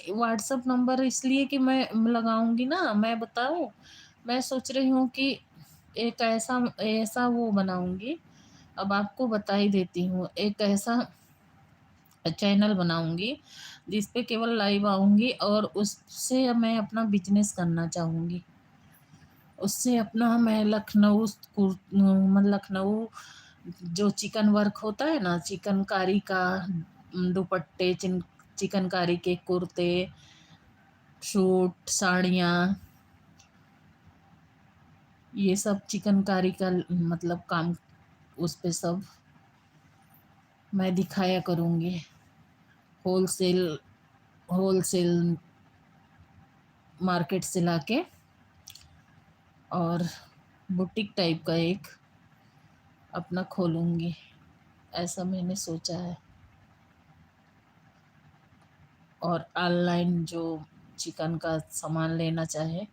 WhatsApp number इसलिए कि मैं लगाऊंगी ना, मैं बताऊं, मैं सोच रही हूँ कि एक ऐसा ऐसा वो बनाऊंगी। अब आपको बता ही देती हूँ, एक ऐसा चैनल बनाऊंगी जिस पे केवल लाइव आऊंगी, और उससे मैं अपना बिजनेस करना चाहूंगी। उससे अपना मैं मतलब लखनऊ जो चिकन वर्क होता है ना, चिकनकारी का दुपट्टे, चिकनकारी के कुर्ते, सूट, साड़ियाँ, ये सब चिकनकारी का मतलब काम, उस पे सब मैं दिखाया करूँगी। होलसेल होलसेल मार्केट से लाके, और बुटीक टाइप का एक अपना खोलूँगी, ऐसा मैंने सोचा है। और ऑनलाइन जो चिकन का सामान लेना चाहे